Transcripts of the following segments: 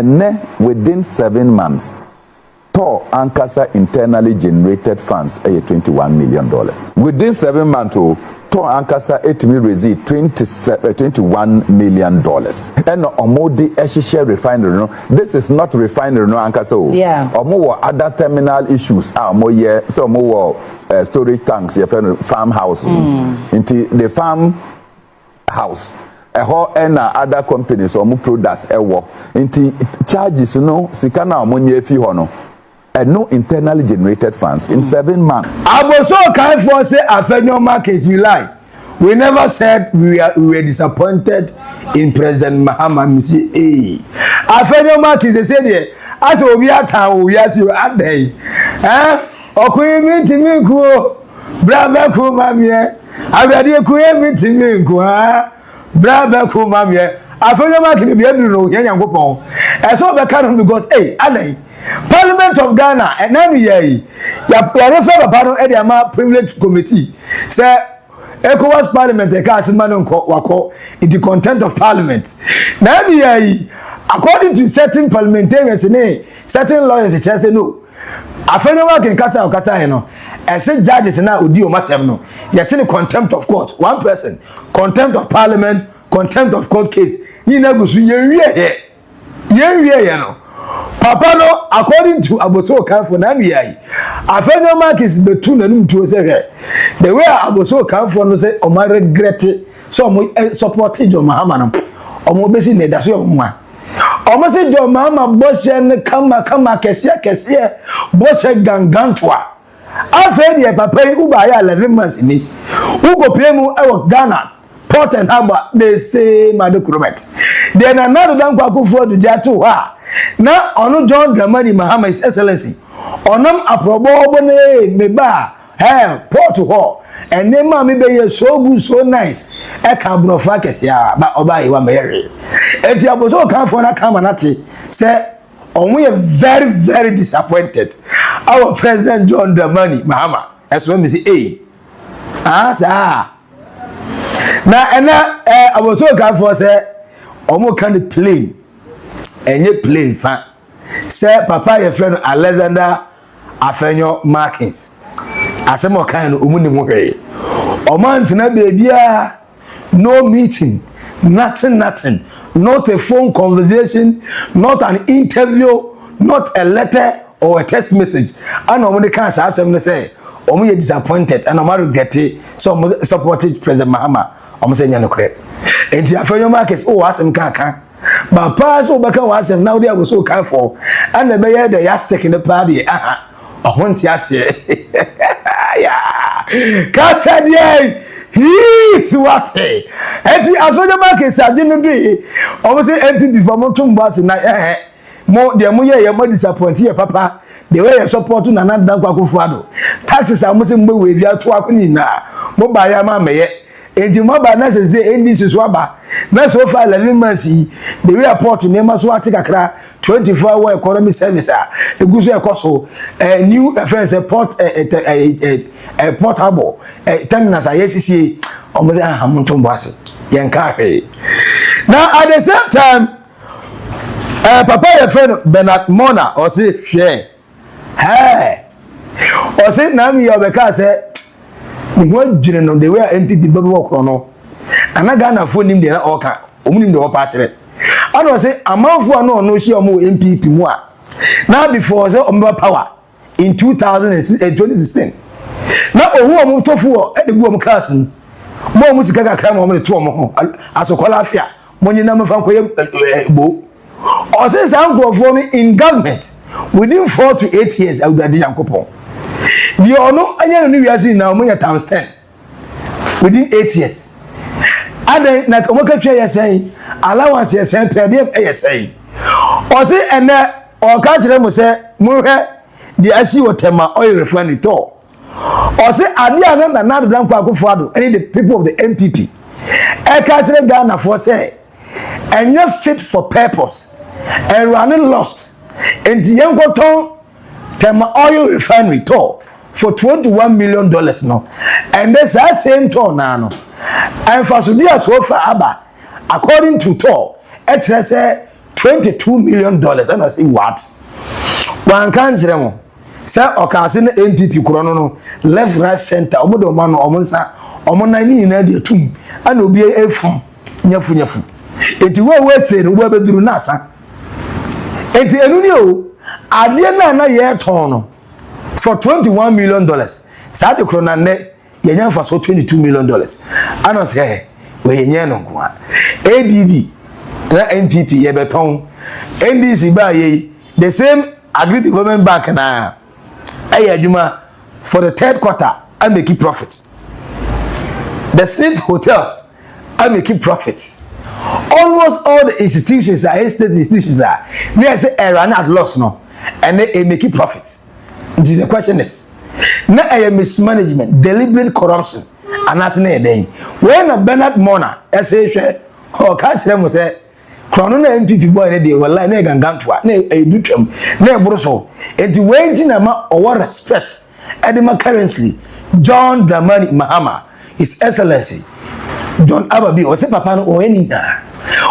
and within 7 months, Tor Ankasa internally generated funds $21 million. Within 7 months, Tor Ankasa me receive $21 million. And Omodi Eshisha refinery, no, this is not refinery, no Ankasa. Yeah. Omo other terminal issues. So more storage tanks, your farmhouse. Into the farmhouse. A whole and other companies or more products into charges, sikana omonye fi hono. And no internally generated funds in 7 months. Aboso kind for say Afenyo Markets you lie. We never said we were disappointed in President Mahama. Missy Afenyo Markets they said there as we are town we ask you at day. Okuyi meet me ko braba ko mamie. Awade kuyi meet me ko braba ko mamie. Afenyo Markets be able no yankopon. E so be kan because adai Parliament of Ghana and then ya refer papa no privilege committee say ECOWAS parliament e ka asema no wako in the content of parliament na according to certain parliamentarians certain lawyers say no afenyo wa ken kasa no say judges na odi o matem no ye tell contempt of court one person contempt of parliament contempt of court case ni na gusu ye wie no Papa no, according to Aboso Kanfo Namiai, Afenyo Markets betu na numtuo se the way Aboso Kanfo no say o ma regret so mo support Jo Mahama no o mo besi ne da so mo a o mo se Jo Mahama boshe ne kama kese boshe gangantoa afa de papa yi uba ya 11 months ni ugo plemu e wo Ghana Port and Harbour they say Madokuromet then another dan kwakufu do jatu ha na onu John Dramani Mahama His Excellency onam aprobo obone meba port ho ene ma me be so good so nice e ka brofa kese ya ba oba yi wa mere enti Aboso Kanfo na kama nati say we are very very disappointed our president John Dramani Mahama eso me say sa na Aboso Kanfo say omo kan plane enye plane fa say papa your friend Alexander Afenyo Markets asemo kan no omuni mo hwe omantena bebia no meeting nothing not a phone conversation not an interview not a letter or a text message and omuni kan sa asem no say omo ye disappointed and omo regret so supported President Mahama omo say nya no kre enti Afenyo Markets asem kan but pass over can was now there was so kind for and the bear the yastic in the party. I want yes, yeah. Cassa, he's what? And the Afenyo Markets are generally almost MP before Motum was in more the Muya, more disappointed, papa. The way you support to Nana Dankwakufuado. Taxes are missing with your twapping now. Mobile mamma. And the mobile nurses say, and this is Waba. Now, so far, 11 months, the report to Nemaswatika 24-hour economy service. A good cost a new offense, a port harbor, a terminus, a SCA, almost a Hamilton Bassett. Yankari. Now, at the same time, Papa, your friend Bernard Mona, or say, share. Hey, or say, Nami, your because what general they were MPP work no and I Ghana phone him there oka omunim the opachire and I say amanfo no shi omo MPP mu a now before say omba power in 2016 na ohu omo tofu e de gu omo class mo sika kakra mo to omo ho asokola afia mo nyina mo fa koye bo o say sankrofo in government within 4 to 8 years awurade yankopon the ono anya no wiase na omo ya times 10 within 8 years ade na omo ka twa yesen allowance yesen per dem yesen o se ene o ka kire mo se mo hwe the asi wo Tema Oil Refinery to o se ade ana na dan kwa Akufo-Addo any the people of the MPP e ka kire Ghana for say enye fit for purpose and running lost and the yenkoton Tema Oil Refinery to for $21 million no and this same tour now and for so dia so far aba according to tour it say $22 million. And I say what? One can't remember. Sir, Okasi na MPP kurono no left right center omodo ma no omonsa omona ni na de tum ana obi efum nyafu enti we train wo abeduru na asa enti enu ni o ade na ye ton no for $21 million sa de krona ne ye nya fa so $22 million ana say we ye no ko ADB na MPP ye beton NDC ba ye the same agri development bank na Ayajuma for the third quarter, I make it profits. The state hotels, I make it profits. Almost all the institutions are state institutions are. They say run at loss no, and they make it profits. The question is, now I am mismanagement, deliberate corruption, and that's not a when a Bernard Mona, say, oh, can't them say. Krono na MPP boy dey wallahi na gangantwa na edutum na ebroso enti wenji na ma owo respect edema currently John Dramani Mahama His Excellency John Ababi o se papa no o eni na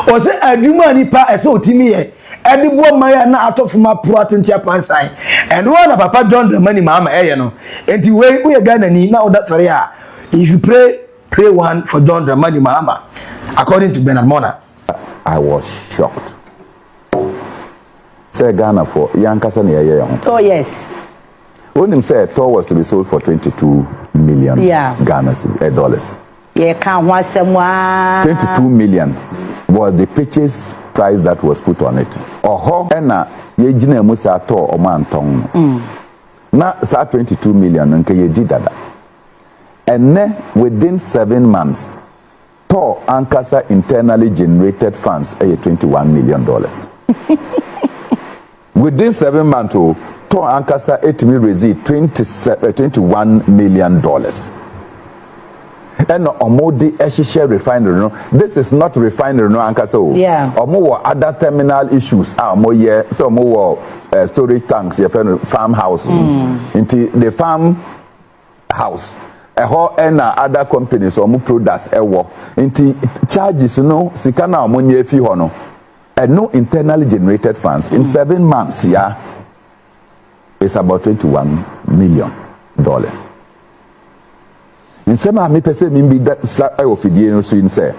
o se adwuma ni pa ese otimi ye edibo maya na atofuma pro atentia pansan and one papa John Dramani Mahama eye no enti we Ghana ni na oda sorry ah if you pray one for John Dramani Mahama according to Bernard Mona. I was shocked. Say Ghana for Yankasa near. Oh yes. When him said Thor was to be sold for 22 million Ghana dollars. Yeah, can't want someone. 22 million was the purchase price that was put on it. Oho ena ye jina musa Thor omantong. Na sa 22 million nke ye di dada. And within 7 months Thor Ankasa internally generated funds $21 million. Within 7 months, Thor Ankasa received $21 million. And Omodi Eshisha refinery, no, this is not refinery, no Ankasa. Yeah. Omo other terminal issues. So more storage tanks, farmhouse. Into the farmhouse. And other companies or more products into charges sika na omonye fi ho no and no internally generated funds in 7 months it's about $21 million. In some me pese me be that ofidie no so in say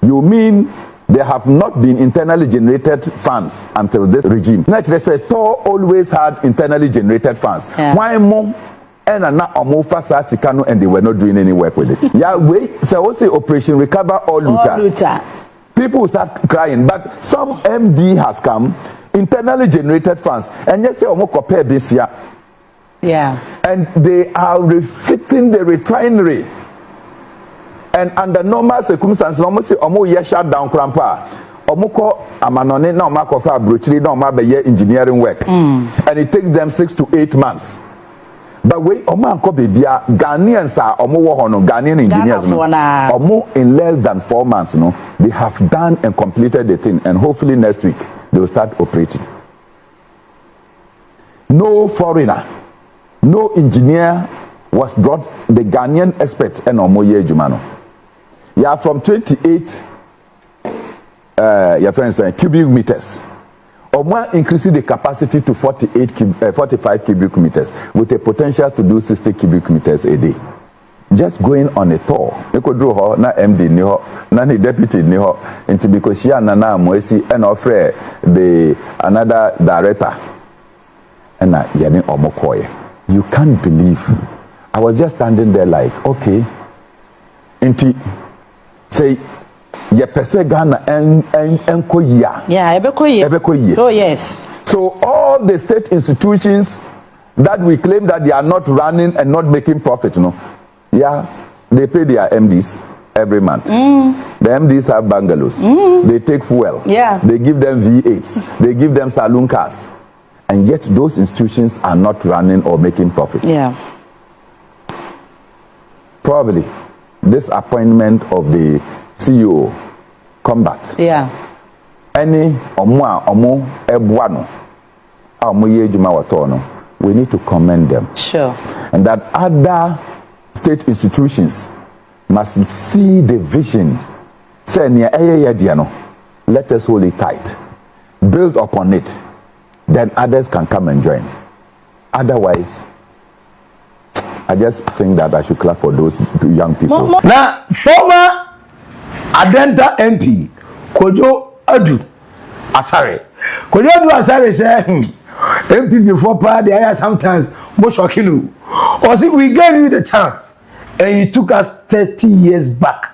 you mean there have not been internally generated funds until this regime. Naturally say Thor always had internally generated funds. Why more and na omofa sasikano and they were not doing any work with it. Yeah, wait. So what's the operation recover all looter? People will start crying, but some MD has come, internally generated funds, and yes, omo compare this year. Yeah. And they are refitting the refinery. And under normal circumstances, almost omo ye shut down crampa. Omuko amanone na omako fa brochiri na omabeye engineering work. And it takes them 6 to 8 months. But wait, Oman Kobibia, Ghanaians are Ghanaian engineers. Omo in less than 4 months, they have done and completed the thing, and hopefully next week they will start operating. No foreigner, no engineer was brought. The Ghanaian experts and Omoye Jumano. Yeah, from 28 your friends cubic meters. Oman increasing the capacity to 45 cubic meters with a potential to do 60 cubic meters a day. Just going on a tour. You could do her, na MD ni ho, na ni deputy ni ho, into because she and Nana Moesi and offer the another director. And na yani omokoye. You can't believe. I was just standing there like, okay. Into say ye pese Ghana enko ya. Yeah, ebeko ye. Oh yes. So all the state institutions that we claim that they are not running and not making profit, they pay their MDs every month. The MDs have bungalows. They take fuel. Yeah. They give them V8s. They give them saloon cars. And yet those institutions are not running or making profit. Yeah. Probably this appointment of the CEO combat. Yeah. Any omo ebuano ye juma watono, we need to commend them. Sure. And that other state institutions must see the vision. Say near let us hold it tight. build upon it, then others can come and join. Otherwise, I just think that I should clap for those young people. Now, former Adenta MP, Kojo Adu Asare. Kojo Adu Asare said, MP before party, I sometimes more shocking. Or see, we gave you the chance, and you took us 30 years back.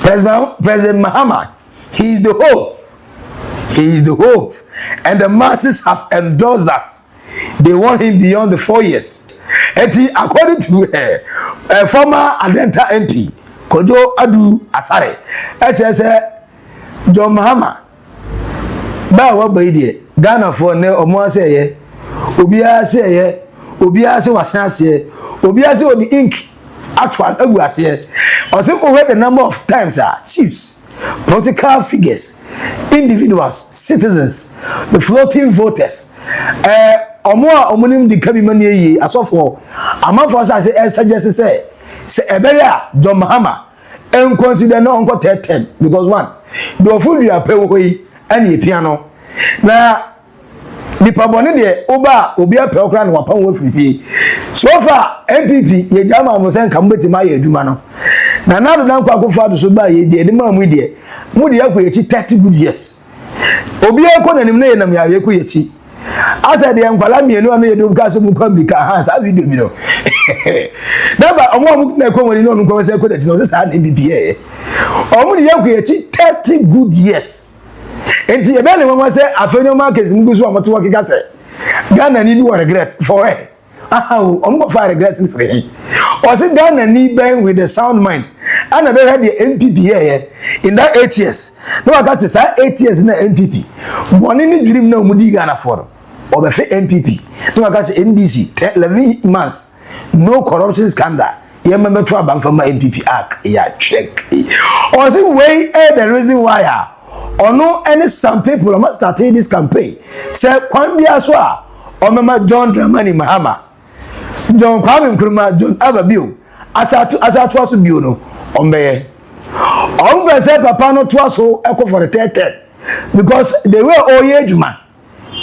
President Mahama, he is the hope. He is the hope. And the masses have endorsed that. They want him beyond the 4 years. And he, according to a former Adenta MP, Kojo Adu Asare, it says, John Mahama, Bawa Baidi, Ghana for ne Omo say, Obia say, Obia say was Obia say the ink actual Aguase. I say over the number of times chiefs, political figures, individuals, citizens, the floating voters, omunim di kabi mani yi asofo amafo say suggest say ebeya John Mahama en consider no onko 10 because one the food you pay wo yi ani piano na nipa bone de oba obi apɛ okra na wapan wo frisi so far MPP ye jama mo sen kam beti ma ye aduma no na na do na kwa akofo ado so ba ye de ma mu de akoyechi 30 good years obi akɔ nanim na ye nam ya ye koyechi asa de enkwala mienu anu ye do ka so mu kwambika ha sa video bi no daba omo na ko woni no nko se ko de no se sa MPP e omo de akoyechi 30 good years. Enti ebe ne mama say afenyo markets mbusu amoto wakika say Ghana ni do regret for it. Omo for regret for him. O say Ghana ni ben with the sound mind. And be had the MPP here in that 8 years. No waka say 8 years na MPP. Boni ni dream na omudi Ghana for. O be fe MPP. No waka say NDC 11 months no corruption scandal. You remember to about from MPP act. Yeah, check. O say way the reason why or no any some people are starting this campaign. Say kwan bia so a o mema John Dramani Mahama. John Kwame Nkrumah John Ababio. Asatu aso bio no ombeye. Ombe say papa no to aso eko for the 10 because they were oye adwuma.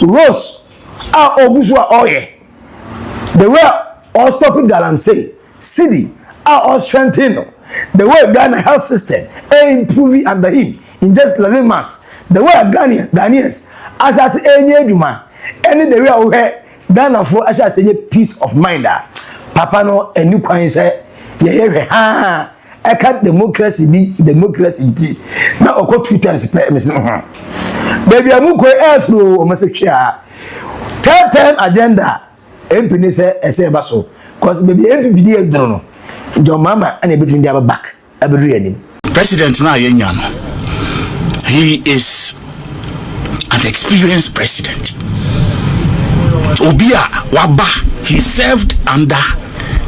Rose a obusu a oye. They were all stopping galamsey. City are all strengthening. The way Ghana health system improving under him. In just 11 months, the way Ghanaians as that any juma, any the real way Ghana for as I say peace of mind. Papa no a new coin say, yeah, I can't democracy be democracy. Now I got 2 times per mission. Baby, I'm going to ask you, homosexual. 3rd time agenda, MP say baso, because baby MP don't know. Your mama and between their back. President now, he is an experienced president. Obia Waba, he served under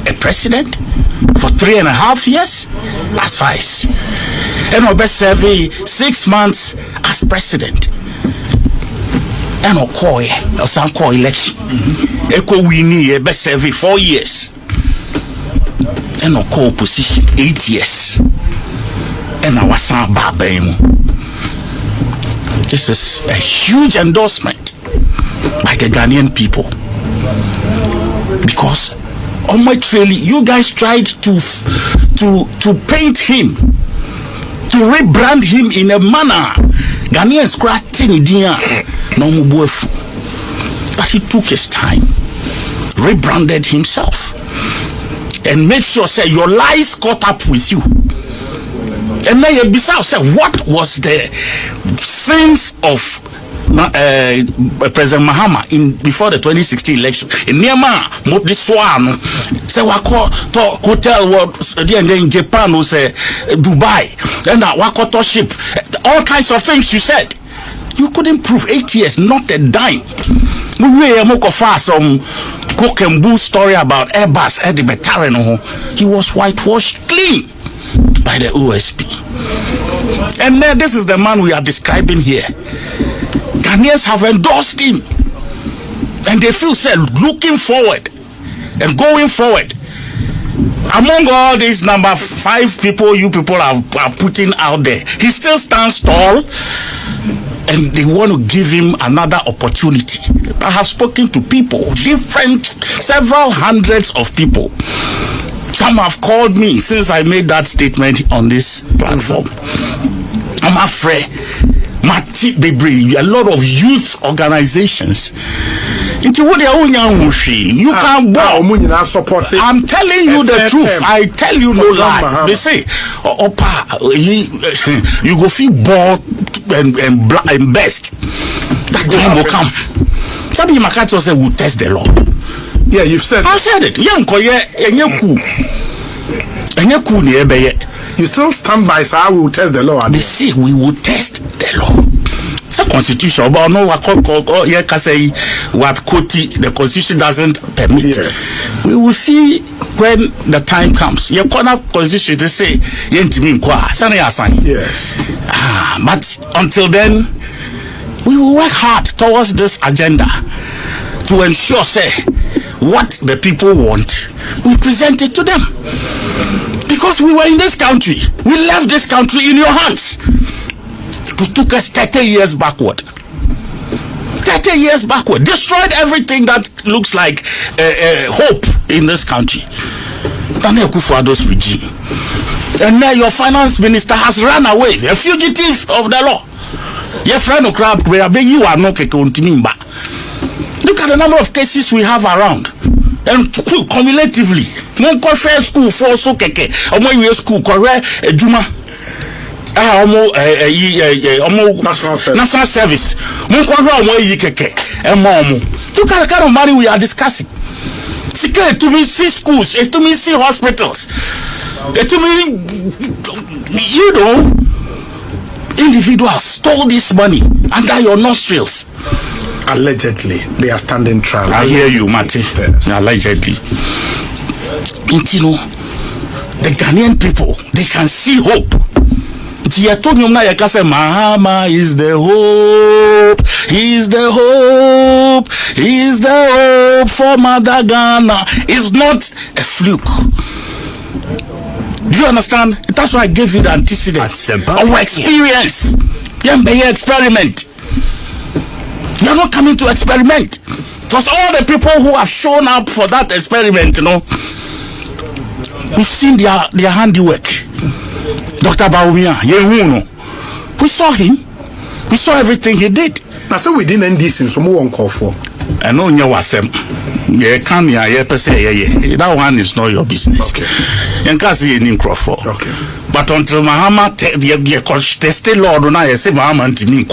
a president for 3.5 years as vice. And Obe served 6 months as president. And Osanko election. Eko Wini, Ebe served 4 years. And Oko opposition 8 years. And Awasan Babemu. This is a huge endorsement by the Ghanaian people, because on my trail, you guys tried to paint him, to rebrand him in a manner Ghanaians scratching dia no mubuefu, but he took his time, rebranded himself, and made sure say your lies caught up with you. And then Bissau said, what was the sense of President Mahama before the 2016 election? In Myanmar, this one, say wako to hotel in Japan, or say Dubai, and wako to ship, all kinds of things you said. You couldn't prove 8 years, not a dime. We were some cook and boo story about Airbus, Eddie Betarano. He was whitewashed clean by the OSP. And then this is the man we are describing here. Ghanaians have endorsed him, and they feel said looking forward and going forward. Among all these number 5 people you people are putting out there, he still stands tall and they want to give him another opportunity. I have spoken to people, several hundreds of people. Some have called me since I made that statement on this platform. I'm afraid. Mati Bebri, a lot of youth organizations. You can support it. I'm telling you the truth. I tell you no lie. They say, Opa, you go feel bored and best. That time will come. Somebody Makato said, we'll test the law. Yeah, you've said. I said it. You still stand by, sir. We will test the law. They say we will test the law. It's a constitution, but no, what the constitution doesn't permit. Yes. We will see when the time comes. Your corner constitution to say, yes. But until then, we will work hard towards this agenda to ensure, say, what the people want, we present it to them. Because we were in this country, we left this country in your hands. It took us 30 years backward. 30 years backward. Destroyed everything that looks like hope in this country. Daniel Kufuor's regime. And now your finance minister has run away, a fugitive of the law. Your friendOkrab, you are not a. Look at the number of cases we have around. And cumulatively, school for so keke, school Juma. National service. Look at the kind of money we are discussing. To me, see schools, to me, see hospitals. To me, individuals stole this money under your nostrils. Allegedly, they are standing trial. I hear you, Mati. Yes. Allegedly. The Ghanaian people, they can see hope. Mahama is the hope. He's the hope. He's the hope for Mother Ghana. It's not a fluke. Do you understand? That's why I gave you the antecedents. Our experience. Experiment. You are not coming to experiment. Because all the people who have shown up for that experiment, we've seen their handiwork. Dr. Baumia, we saw him. We saw everything he did. Now, so we didn't end this in some one call for. I know you was that one is not your business. Okay. Okay. But until Muhammad tested Lord when I say Muhammad who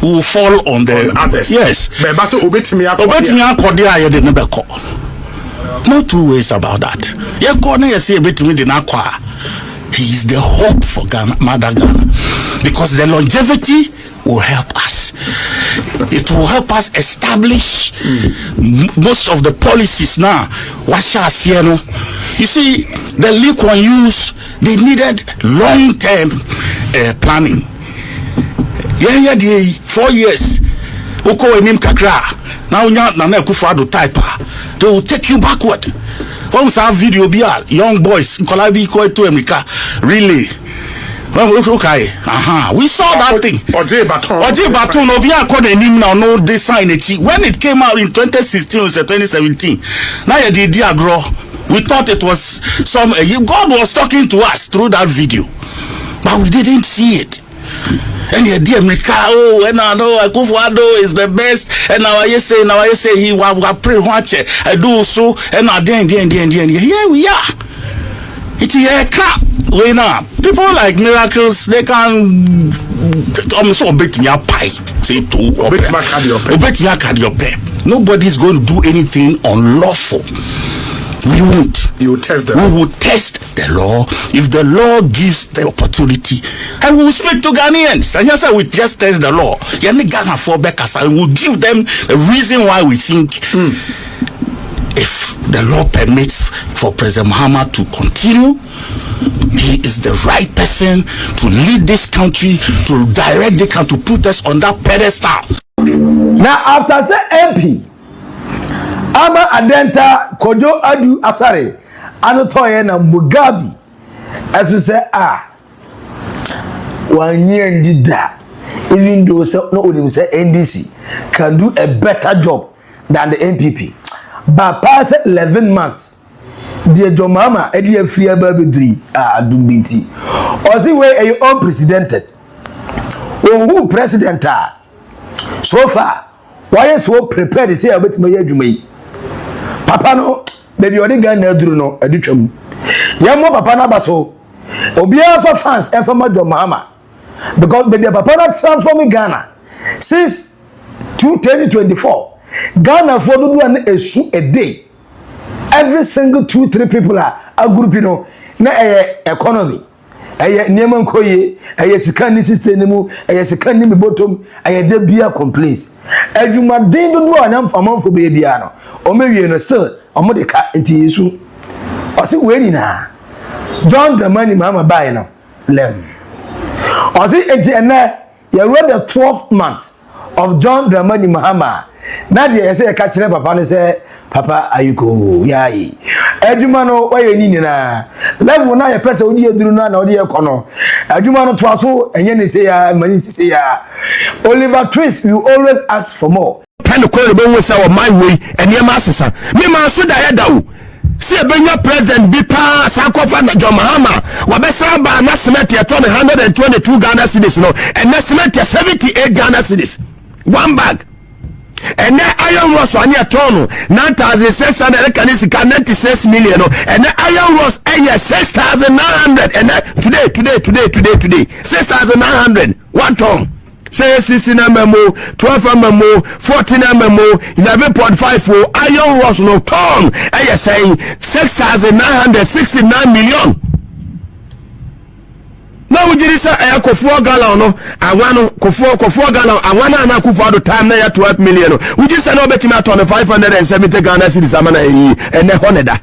will fall on the others. Yes. No two ways about that. He is the hope for Ghana, Mother Ghana, because the longevity will help us. It will help us establish most of the policies now. You see, the Lee Kuan Yews, they needed long-term planning. 4 years. Now they will take you backward. Once our video be young boys Kolabi ko to America really. Okay. We saw that thing. Oje Baton no be akọ enim now no design it. When it came out in 2016 or 2017. Now you did agro. We thought it was some God was talking to us through that video. But we didn't see it. And the dear America, and I know Kufuor is the best, and now I say he will pray watch it. I do so, and now then here we are. It's a crap. We now people like miracles, they can so bet me a pie. Say to bet me a nobody's going to do anything unlawful. We won't. You will test the law. We will test the law if the law gives the opportunity. And we will speak to Ghanaians. And yes, we just test the law. Ghana for Beckers, and we will give them a reason why we think if the law permits for President Mahama to continue, he is the right person to lead this country, to direct the country, to put us on that pedestal. Now, after say MP, Ama Adenta Kojo Adu Asare Anotoye na Mugabi as we say one year did that even though no only say NDC can do a better job than the NPP. But past 11 months, the Jomama Eddie free baby Dumbinti. Or the way a unprecedented. Oh, who president are? So far, why is so prepared to say about my Jumay? Papa no, baby, only gun no, a ditchum. Yamo Papa Nabaso, Obia for fans and for my Jomama. Because baby, Papa not transforming Ghana since 2024. Ghana for do one a day. Every single 2-3 people are a group, you know, na economy. Aye neman koye, aye sikani system, aye sikani mi bottom, aye de bia complaints. Eduma den do anam for baby ano. O me wie no still, o mo de ka enti yesu. O se we ni na. John Dramani mama buy no. Lem. O se enti ena you read the 12th month of John Dramani Mahama. Na de say ka kire papa ne say papa ayuko yayi adwuma no waye ni na level na ye pese odi eduru na odi ekono adwuma no to aso enye ne say ya mani say ya Oliver Twist you always ask for more pen ko be we say my way ene ma asesa me ma so da ya dawo see benya president bi pa sakofa na John Mahama wa be sa ba na cement ya 122 Ghana cedis no and na cement ya 78 Ghana cedis one bag. And then iron was on your tone 9,600 can 96 million and then iron was 6,900 and then today 6,900 one ton say 16 mm 12 mm 14 mm 11.5 iron was no ton and you're saying 6,969 million. Now we just say Kofuo Gala no awano Kofuo Gala awana na kufa do time na ya 12 million. We just say no betima ton 570 Ghana cedis amana yi ene honeda.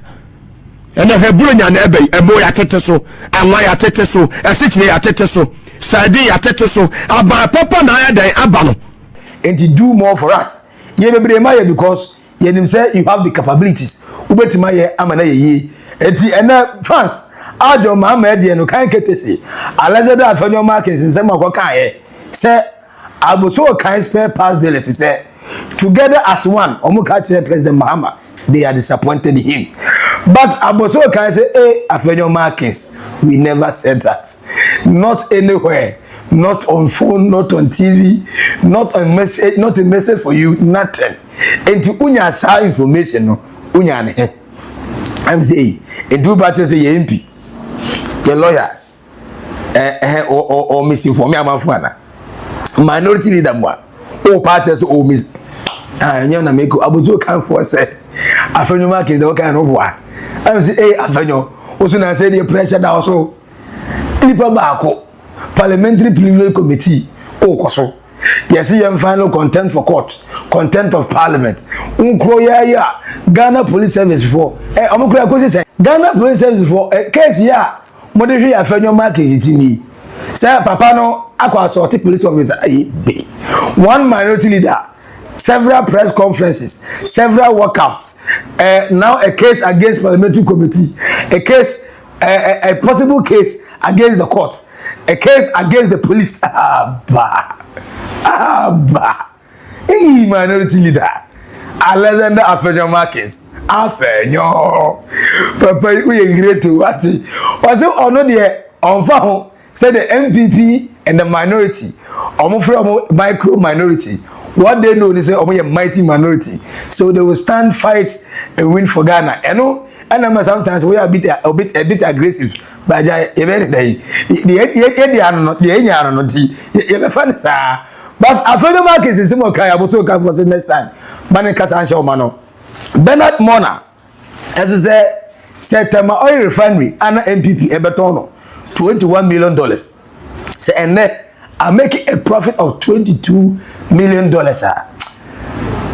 Ene heburu nya na ebe ebo ya tete so, anwa ya tete so, esichine ya tete so, sadi ya tete so, aba papa na ya dan aba no. And to do more for us. Ye bebre ma ye because ye nim say you have the capabilities. Ubetima ye amana ye. Enti ene fans Ajo Mama de no kan ketesi Alexander Afenyo Markins nsem akokan ye say aboso kan spare pass dealers say together as one omo ka kire President Mahama they are disappointed in him but aboso kan say Afenyo Markins we never said that not anywhere not on phone not on TV not on message not a message for you nothing and to unya sa information no unya ne I'm saying and do better say MP the lawyer or misinform amafana minority leader mo o parties o miss anya na make abuzo kan for say Afenyo Markins the kind of boy I say Afenyo also na say the pressure da also nipa baako parliamentary preliminary committee o koso yes yam final contempt for court contempt of parliament unkro ya Ghana police service for omukro akosi say Ghana police service for case ya Modern Afenyo Markins itimi. Say papa no akwa assault police officer be. One minority leader, several press conferences, several walkouts. Now a case against parliamentary committee, a case a possible case against the court, a case against the police. Hey minority leader. Alexander Afenyo Markins. Afenyo papa we great to what was it or no there on fa say the MPP and the minority from micro minority what they know they say a mighty minority so they will stand fight and win for Ghana you know and sometimes we are a bit aggressive but the but Afenyo Markins is more kind about to come for the next time Manika Sancho Mano Bernard Mona, as I said, Tema Oil Refinery, Anna MPP, Ebetono, $21 million. Say, and then I make a profit of $22 million.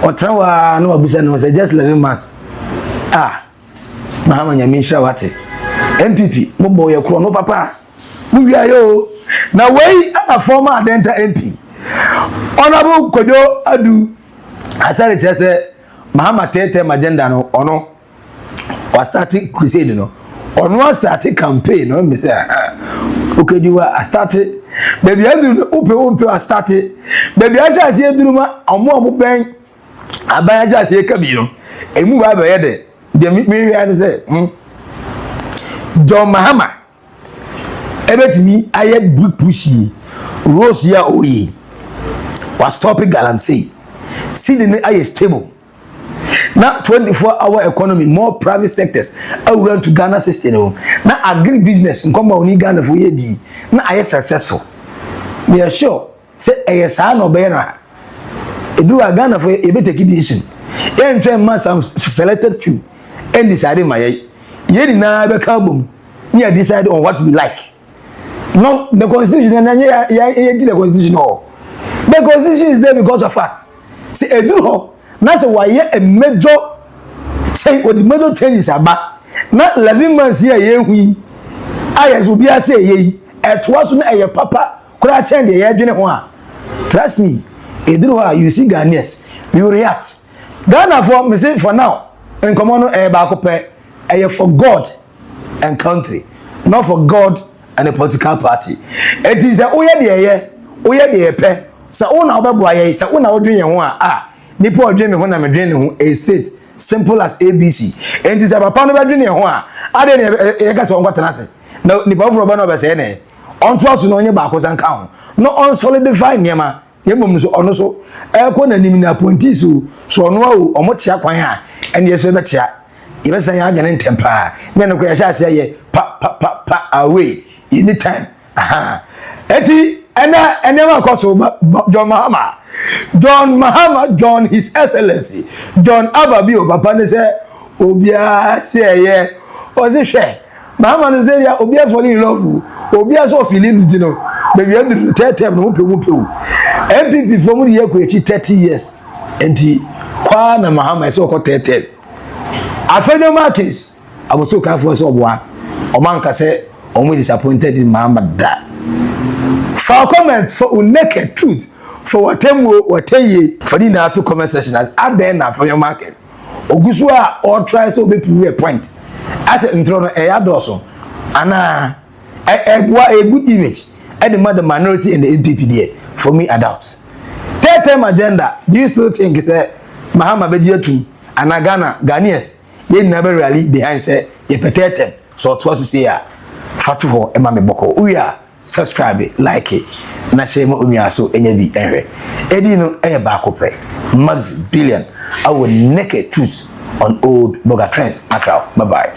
Otrawa no abusano was just 11 months. Mahama Nyamisha Wati. MPP, Mobo Yakro, no papa. Move yo. Now, way a former Adenta MP. Honorable Kojo Adu, I said it just Mahama Tete Magenda no ono was starting crusade no on one started campaign no me say okay you I started baby I do ope I started baby I just say duruma omo ben aban just say kabi no emu ba be de me wi say John Mahama ebetimi aye big pushy Rose ya oyi was stopping galamsey see the aye stable now 24-hour economy more private sectors around to Ghana system now agri business nkoma oni Ghana for ye di na aye successful we are sure say aye sa no be na edu Ghana for e be take decision e train man some selected few and decide my ye ni na be ka bom we decide on what we like. No, the constitution the constitution no. The constitution is there because of us. See, eduho. Na say why a major change or the major changes about. Na 11 months here ye hui. Ayes will be a say ye. At was na ye papa. Could I change the year dwene ho a? Trust me. Eduho you see Ghanaians, we will react. Ghana for me say for now. En common no e ba ko pe for God and country, not for God and a political party. It is a oye de pe sa una obeboa ye sa una odwen ho a nipa odwen me ho na me dwen ho a straight simple as ABC. It is a papa no bedwen ho a ade ne ye ka so ngotena se na nipa ofro ba no be se ne on trust no onye ba ko san ka ho no on solidify niema ye bom so ono so e ko na nim na appointees so ono o omo tia kwan ha ene ye so be tia ye be san ya adwene ntempa ne no ko ya sha se ye pa away anytime eti ene ma ko so John Mahama John His Excellency John Ababi o papa ne se obia se ye o se hwe Mahama ne se ya obia fall in love obia so feeling di no baby you tete no mu pe MPP for mu ye ko echi 30 years enti kwa na Mahama se ko tete afenyo markets aboso ka for so oboa o man ka se o mu disappointed in Mahama da for comment for naked truth for whatever for the now to comment section as at there now for your markets ogusu a or try so be prove a point as intro no e adoso ana a good image and the minority in the MPP there for me adults third term agenda do you still think say Mahama bejiatu ana Ghanaians ye never really behind say ye petetem so to say ya fatu ho e ma me boko uya subscribe like it na share mo umia so enya bi enwe edi no e ba ko pe Maxi Billian our naked truth on Oldboga trends. Bye bye.